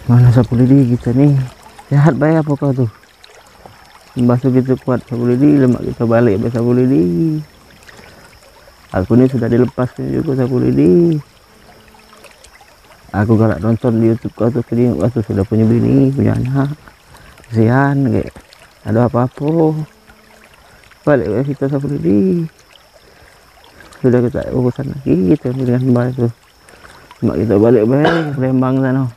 Mana sapu lidi kita nih. Sehat baik apa kau tuh? Basuh gitu kuat sapu lidi, lemak kita balik be sapu lidi. Aku ini sudah dilepaskan juga sapu lidi. Aku galak nonton di YouTube kau tuh, tengok kau tuh sudah punya bini, punya anak. Kesian kayak ada apa-apa. Balik be kita sapu lidi. Sudah kita urusan lagi kita dengan mbak itu. Mak kita balik be Palembang sana.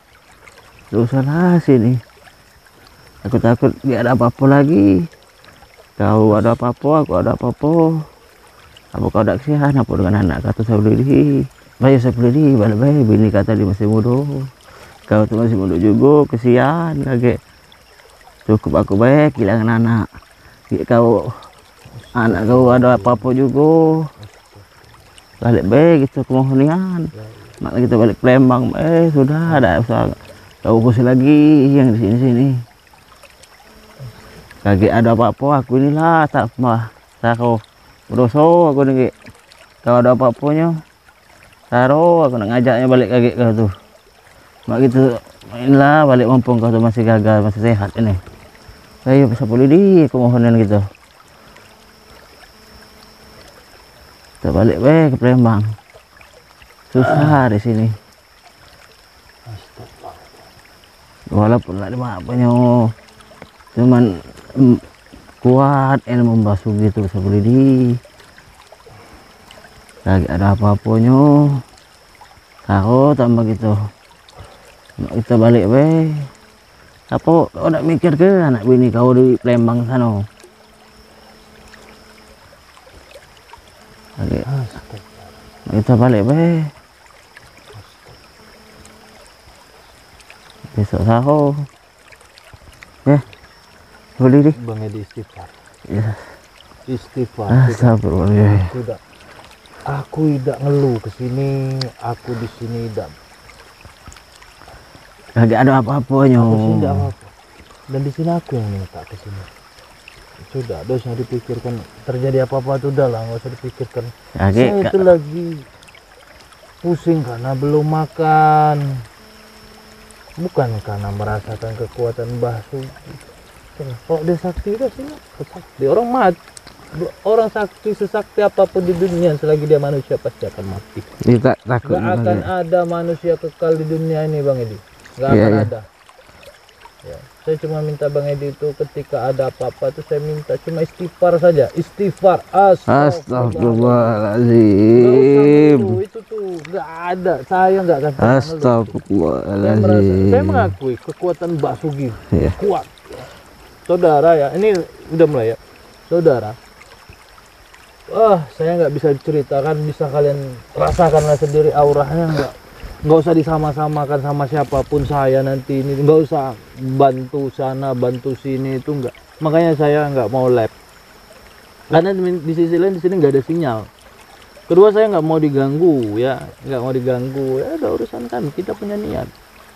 Gak usah lah sini. Aku takut dia ada apa-apa lagi. Kau ada apa-apa, aku ada apa-apa. Apa kau ada kesian apa dengan anak kata saya beli. Baik saya beli balik baik. Bini kata dia masih muda. Kau tuh masih muda juga, kesian kaget. Cukup aku baik kehilangan anak. Kau anak kau ada apa-apa juga. Balik baik gitu kemohonian. Mak kita balik Palembang, sudah ada usaha. Kau pusing lagi yang di sini-sini. Kaget ada apa-apa aku inilah tak kau berdosa aku nih. Kau ada apa-apanya taruh aku nak ngajaknya balik kaget kau tuh. Mak gitu mainlah balik mumpung kau tuh masih gagal, masih sehat ini. Ayo bisa boleh di kemohonan gitu. Kita balik ke Palembang. Susah di sini. Walaupun ada apa-apanya, cuman kuat ilmu membasuh gitu bisa boleh di. Lagi ada apa-apanya, tahu tambah gitu. Kita balik apa kau nak mikir ke anak bini kau di Palembang sana? Lagi kita balik besok sahur ya boleh di Bang Edi istighfar ya istighfar sabar ya sudah. Aku tidak ngeluh ke sini, aku di sini tidak. lagi ada apa-apanya. Aku sini tidak apa-apa. Dan di sini aku yang minta ke sini. Sudah, dosa dipikirkan. Terjadi apa-apa itu udah lah, nggak usah dipikirkan. Saya itu lagi pusing karena belum makan. Bukan karena merasakan kekuatan Mbah Sugi. Kalau dia sakti udah sini, sakti orang mati. Orang sakti sesakti apapun di dunia selagi dia manusia pasti akan mati. Tidak takut. Gak akan ada manusia kekal di dunia ini Bang Edi. Gak akan ada. Ya, saya cuma minta Bang Edi itu ketika ada apa-apa tuh saya minta cuma istighfar saja. Istighfar. Astagfirullahaladzim. Itu tuh gak ada. Saya gak akan. Astagfirullahaladzim. Saya mengakui kekuatan Mbah Sugi kuat. Saudara ya, ini udah mulai ya. Saudara. Saya nggak bisa ceritakan, bisa kalian rasakanlah sendiri auranya. Nggak usah disama-samakan sama siapapun saya nanti ini, nggak usah bantu sana bantu sini, itu nggak. Makanya saya nggak mau live karena di sisi lain di sini nggak ada sinyal. Kedua saya nggak mau diganggu ya, nggak mau diganggu ya, ada urusan kan kita punya niat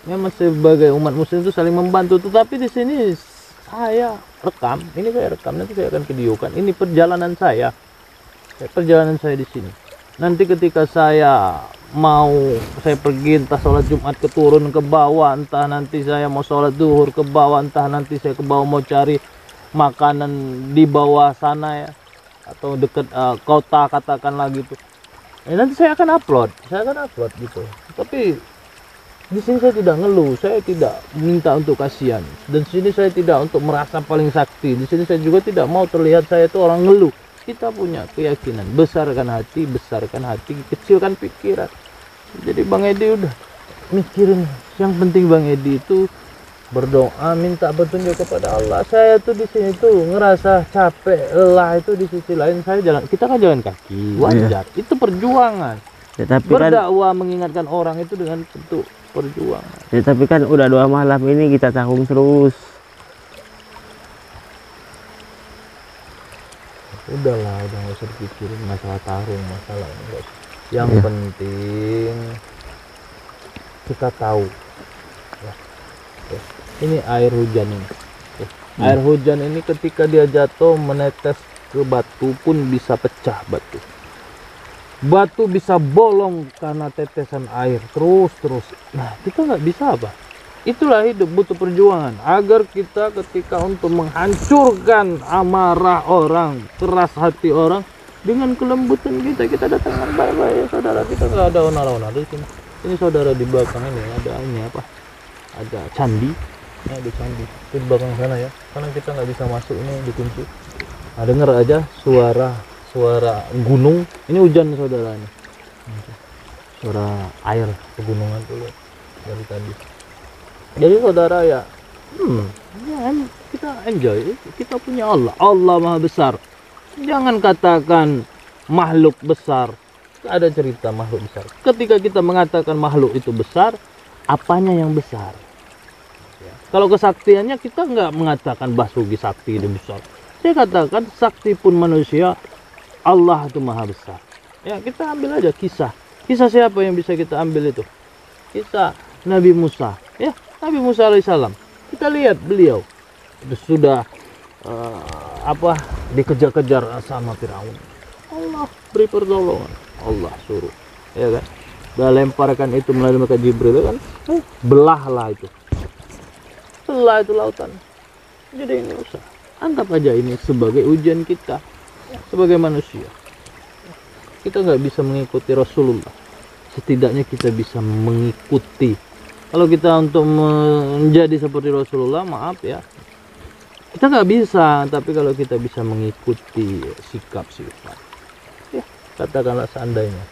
memang sebagai umat muslim itu saling membantu. Tetapi di sini saya rekam, ini saya rekam, nanti saya akan videokan ini perjalanan saya di sini. Nanti ketika saya mau saya pergi entah sholat Jumat ke turun ke bawah, entah nanti saya mau sholat duhur ke bawah, entah nanti saya ke bawah mau cari makanan di bawah sana ya, atau dekat kota katakanlah gitu. Nanti saya akan upload gitu. Tapi di sini saya tidak ngeluh, saya tidak minta untuk kasihan, dan sini saya tidak untuk merasa paling sakti. Di sini saya juga tidak mau terlihat saya itu orang ngeluh. Kita punya keyakinan, besarkan hati, kecilkan pikiran. Jadi Bang Edi udah mikirin, yang penting Bang Edi itu berdoa, minta petunjuk kepada Allah. Saya tuh di sini tuh ngerasa capek, lelah, itu di sisi lain saya kita kan jalan kaki, wajar. Itu perjuangan. Ya, tapi berdakwah kan, mengingatkan orang itu dengan bentuk perjuangan. Ya, tapi kan udah 2 malam ini kita tanggung terus. Udahlah, udah nggak usah dipikirin masalah tarung, masalah ini. Yang penting kita tahu ya. Ini air hujan ini. Air hujan ini ketika dia jatuh menetes ke batu pun bisa pecah batu. Batu bisa bolong karena tetesan air terus. Nah kita nggak bisa apa? Itulah hidup, butuh perjuangan agar kita ketika untuk menghancurkan amarah orang, keras hati orang, dengan kelembutan kita datang dengan baik-baik ya saudara. Kita nggak ada onar-onar di sini. Ini saudara di belakang ini ada ini apa? Ada candi. Ini ada candi. Itu di belakang sana ya. Karena kita nggak bisa masuk, ini dikunci. Nah, dengar aja suara gunung. Ini hujan saudara ini. Suara air pegunungan tuh dari tadi. Jadi saudara ya, kita enjoy. Kita punya Allah Maha Besar. Jangan katakan makhluk besar. Ada cerita makhluk besar. Ketika kita mengatakan makhluk itu besar, apanya yang besar? Ya. Kalau kesaktiannya kita nggak mengatakan Basuki sakti itu besar. Saya katakan sakti pun manusia, Allah itu Maha Besar. Ya, kita ambil aja kisah. Kisah siapa yang bisa kita ambil itu? Kisah Nabi Musa. Ya, Nabi Musa alaihissalam. Kita lihat beliau itu sudah dikejar-kejar sama Firaun. Allah beri pertolongan. Allah suruh. Ya kan? Udah lemparkan itu melalui malaikat Jibril kan. Belahlah itu. Belah itu lautan. Jadi ini usah. Anggap aja ini sebagai ujian kita sebagai manusia. Kita nggak bisa mengikuti Rasulullah. Setidaknya kita bisa mengikuti. Kalau kita untuk menjadi seperti Rasulullah, maaf ya, kita nggak bisa. Tapi kalau kita bisa mengikuti sikap-sikap, ya katakanlah seandainya.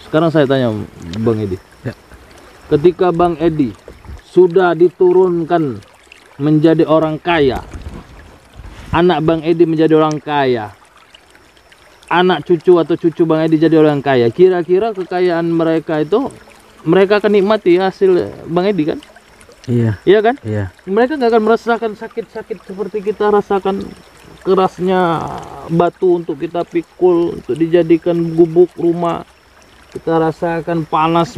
Sekarang saya tanya Bang Edi, ya. Ketika Bang Edi sudah diturunkan menjadi orang kaya, anak Bang Edi menjadi orang kaya, anak cucu atau cucu Bang Edi jadi orang kaya, kira-kira kekayaan mereka itu mereka akan nikmati hasil Bang Edi kan? Iya. Iya kan? Iya. Mereka nggak akan merasakan sakit-sakit seperti kita rasakan, kerasnya batu untuk kita pikul untuk dijadikan gubuk rumah. Kita rasakan panas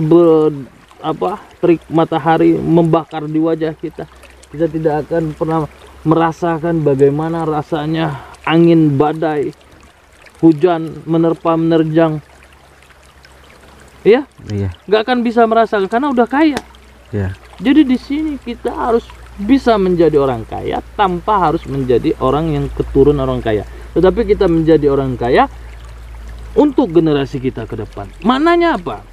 terik matahari membakar di wajah kita. Kita tidak akan pernah merasakan bagaimana rasanya angin badai, hujan menerjang. Iya? Iya. Nggak akan bisa merasakan karena udah kaya. Iya. Jadi di sini kita harus bisa menjadi orang kaya tanpa harus menjadi orang yang keturunan orang kaya. Tetapi kita menjadi orang kaya untuk generasi kita ke depan. Maknanya apa?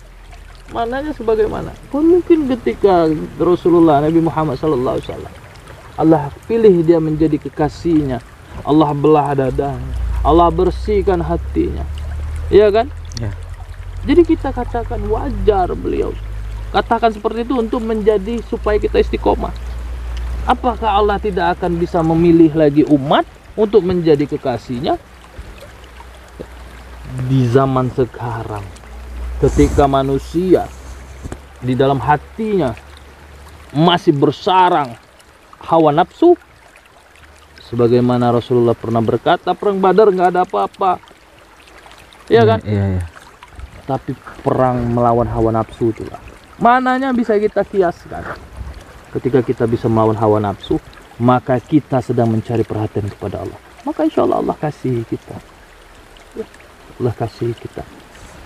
Maknanya sebagaimana? Mungkin ketika Rasulullah Nabi Muhammad SAW, Allah pilih dia menjadi kekasihnya. Allah belah dadanya. Allah bersihkan hatinya. Iya kan? Ya. Jadi kita katakan wajar beliau katakan seperti itu untuk menjadi supaya kita istiqomah. Apakah Allah tidak akan bisa memilih lagi umat untuk menjadi kekasihnya? Di zaman sekarang ketika manusia di dalam hatinya masih bersarang hawa nafsu, sebagaimana Rasulullah pernah berkata, perang Badar nggak ada apa-apa, ya kan? Iya. Tapi perang melawan hawa nafsu itulah. Mananya bisa kita kiaskan. Ketika kita bisa melawan hawa nafsu, maka kita sedang mencari perhatian kepada Allah. Maka insya Allah Allah kasih kita. Ya, Allah kasih kita.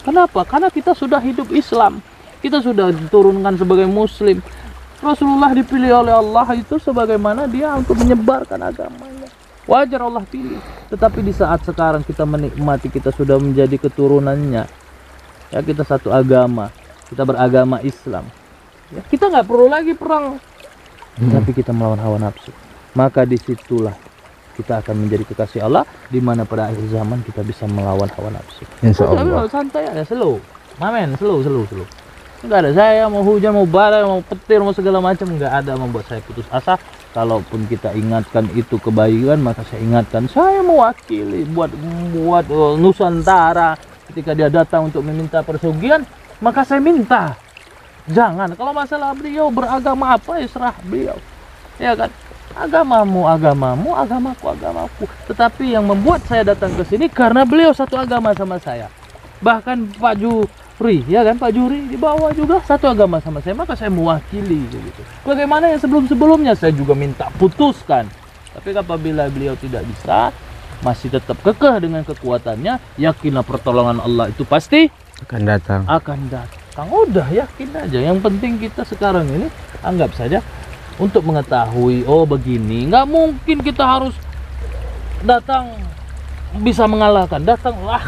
Kenapa? Karena kita sudah hidup Islam. Kita sudah diturunkan sebagai Muslim. Rasulullah dipilih oleh Allah itu sebagaimana dia untuk menyebarkan agamanya. Wajar Allah pilih. Tetapi di saat sekarang kita menikmati, kita sudah menjadi keturunannya. Ya, kita satu agama, kita beragama Islam. Ya, kita nggak perlu lagi perang, tapi kita melawan hawa nafsu. Maka disitulah kita akan menjadi kekasih Allah, di mana pada akhir zaman kita bisa melawan hawa nafsu. Insya Allah. Santai aja, slow, mamen, slow. Nggak ada saya mau hujan, mau badai, mau petir, mau segala macam, nggak ada membuat saya putus asa. Kalaupun kita ingatkan itu kebaikan, maka saya ingatkan, saya mewakili buat Nusantara. Ketika dia datang untuk meminta persugihan, maka saya minta. Jangan, kalau masalah beliau beragama apa, ya serah beliau. Ya kan? Agamamu, agamaku. Tetapi yang membuat saya datang ke sini karena beliau satu agama sama saya. Bahkan Pak Juri, ya kan? Pak Juri di bawah juga satu agama sama saya, maka saya mewakili gitu. Bagaimana yang sebelum-sebelumnya saya juga minta putuskan. Tapi apabila beliau tidak bisa, masih tetap kekeh dengan kekuatannya, yakinlah pertolongan Allah itu pasti akan datang. datang. Udah yakin aja. Yang penting kita sekarang ini anggap saja untuk mengetahui, oh begini, nggak mungkin kita harus datang bisa mengalahkan. Datang, wah,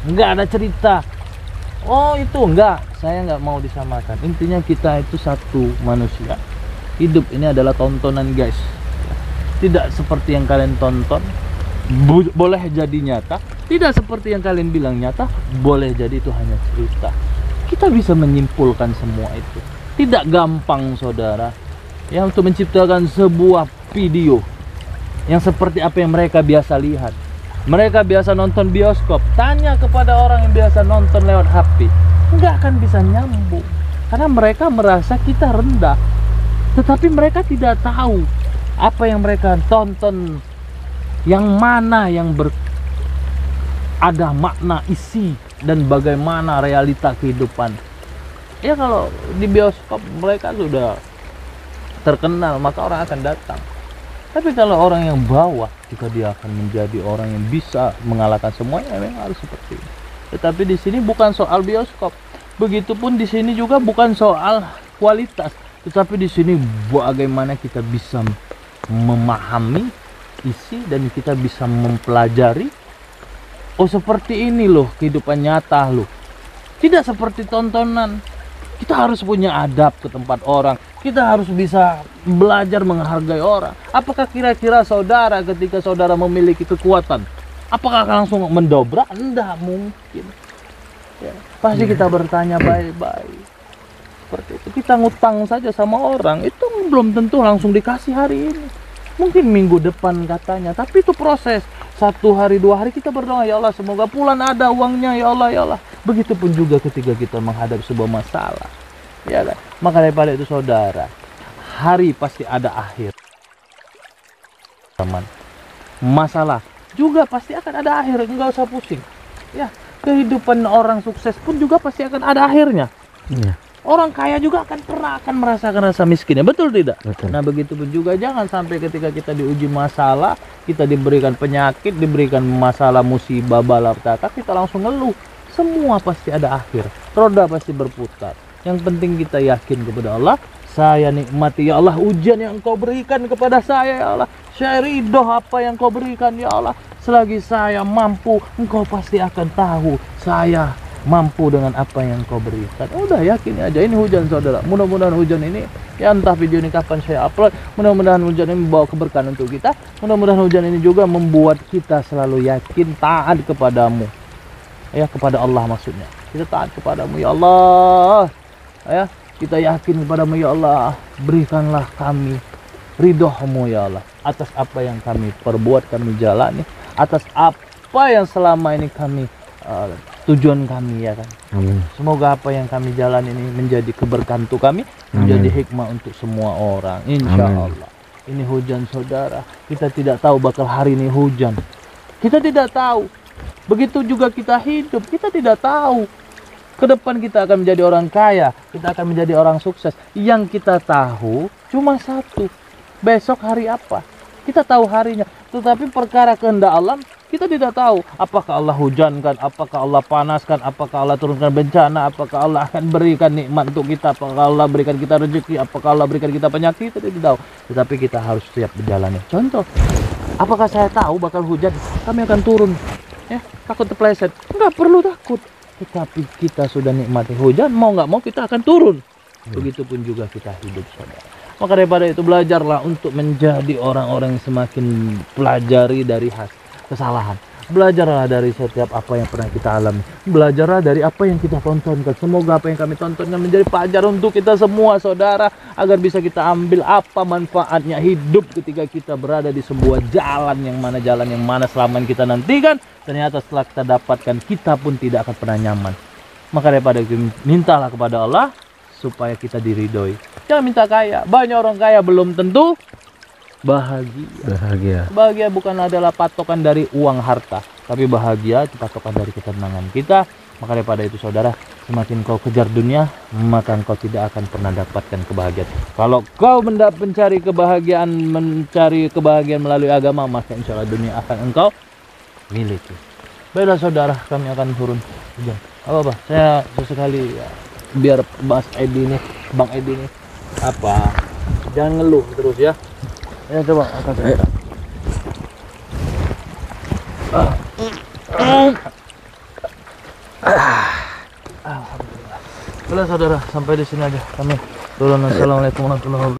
nggak ada cerita. Oh itu enggak, saya nggak mau disamakan. Intinya kita itu satu manusia. Hidup ini adalah tontonan guys. Tidak seperti yang kalian tonton, boleh jadi nyata. Tidak seperti yang kalian bilang nyata, boleh jadi itu hanya cerita. Kita bisa menyimpulkan semua itu. Tidak gampang saudara, ya, untuk menciptakan sebuah video yang seperti apa yang mereka biasa lihat. Mereka biasa nonton bioskop, tanya kepada orang yang biasa nonton lewat HP, nggak akan bisa nyambung. Karena mereka merasa kita rendah. Tetapi mereka tidak tahu apa yang mereka tonton, yang mana yang ada makna isi dan bagaimana realita kehidupan. Ya kalau di bioskop mereka sudah terkenal, maka orang akan datang. Tapi kalau orang yang bawah, jika dia akan menjadi orang yang bisa mengalahkan semuanya, memang harus seperti ini. Tetapi di sini bukan soal bioskop. Begitupun di sini juga bukan soal kualitas. Tetapi di sini bagaimana kita bisa memahami isi dan kita bisa mempelajari. Oh seperti ini loh kehidupan nyata loh. Tidak seperti tontonan. Kita harus punya adab ke tempat orang. Kita harus bisa belajar menghargai orang. Apakah kira-kira saudara ketika saudara memiliki kekuatan, apakah akan langsung mendobrak? Tidak mungkin. Ya, pasti kita bertanya baik-baik. Seperti itu. Kita ngutang saja sama orang, itu belum tentu langsung dikasih hari ini. Mungkin minggu depan katanya. Tapi itu proses. 1 hari 2 hari kita berdoa, ya Allah semoga bulan ada uangnya, ya Allah ya Allah. Begitupun juga ketika kita menghadapi sebuah masalah. Ya kan? Maka daripada itu saudara, hari pasti ada akhir. Masalah juga pasti akan ada akhir, enggak usah pusing. Ya, kehidupan orang sukses pun juga pasti akan ada akhirnya. Iya. Orang kaya juga akan merasakan rasa miskinnya, betul tidak? Betul. Nah begitu pun juga jangan sampai ketika kita diuji masalah, kita diberikan penyakit, diberikan masalah musibah balapetaka, kita langsung ngeluh. Semua pasti ada akhir, roda pasti berputar. Yang penting kita yakin kepada Allah. Saya nikmati ya Allah ujian yang Engkau berikan kepada saya ya Allah. Saya ridho apa yang Engkau berikan ya Allah. Selagi saya mampu, Engkau pasti akan tahu saya mampu dengan apa yang Engkau berikan. Udah yakin aja, ini hujan saudara. Mudah-mudahan hujan ini, ya entah video ini kapan saya upload, mudah-mudahan hujan ini membawa keberkahan untuk kita. Mudah-mudahan hujan ini juga membuat kita selalu yakin taat kepadamu. Ya, kepada Allah maksudnya. Kita taat kepadamu ya Allah. Ya, kita yakin kepadamu ya Allah. Berikanlah kami ridhomu ya Allah atas apa yang kami perbuat, kami jalani, atas apa yang selama ini kami tujuan kami ya kan. Amin. Semoga apa yang kami jalan ini menjadi keberkahan untuk kami, menjadi hikmah untuk semua orang, insya Allah. Ini hujan saudara, kita tidak tahu bakal hari ini hujan, kita tidak tahu. Begitu juga kita hidup, kita tidak tahu ke depan kita akan menjadi orang kaya, kita akan menjadi orang sukses. Yang kita tahu cuma satu, besok hari apa, kita tahu harinya. Tetapi perkara kehendak Allah kita tidak tahu. Apakah Allah hujankan, apakah Allah panaskan, apakah Allah turunkan bencana, apakah Allah akan berikan nikmat untuk kita, apakah Allah berikan kita rezeki, apakah Allah berikan kita penyakit, kita tidak tahu. Tetapi kita harus siap berjalannya. Contoh, apakah saya tahu bakal hujan, kami akan turun, ya, takut terpeleset? Enggak perlu takut. Tetapi kita sudah nikmati hujan, mau nggak mau kita akan turun. Begitupun juga kita hidup saudara. Maka daripada itu belajarlah untuk menjadi orang-orang yang semakin pelajari dari kesalahan. Belajarlah dari setiap apa yang pernah kita alami. Belajarlah dari apa yang kita tontonkan. Semoga apa yang kami tontonkan menjadi pelajaran untuk kita semua saudara, agar bisa kita ambil apa manfaatnya hidup ketika kita berada di sebuah jalan yang mana selama ini kita nantikan, ternyata setelah kita dapatkan kita pun tidak akan pernah nyaman. Maka daripada itu mintalah kepada Allah supaya kita diridhoi. Jangan minta kaya. Banyak orang kaya belum tentu bahagia. Bahagia bukan adalah patokan dari uang harta, tapi bahagia itu patokan dari ketenangan kita. Maka daripada itu saudara, semakin kau kejar dunia, maka engkau tidak akan pernah dapatkan kebahagiaan. Kalau kau mencari kebahagiaan melalui agama, maka insya Allah dunia akan engkau miliki. Baiklah saudara, kami akan turun hujan. Apa-apa, saya sesekali ya, biar Bang Edi nih apa, jangan ngeluh terus ya. Ya coba atas. Alhamdulillah. Saudara, sampai di sini aja kami. Assalamualaikum warahmatullahi wabarakatuh.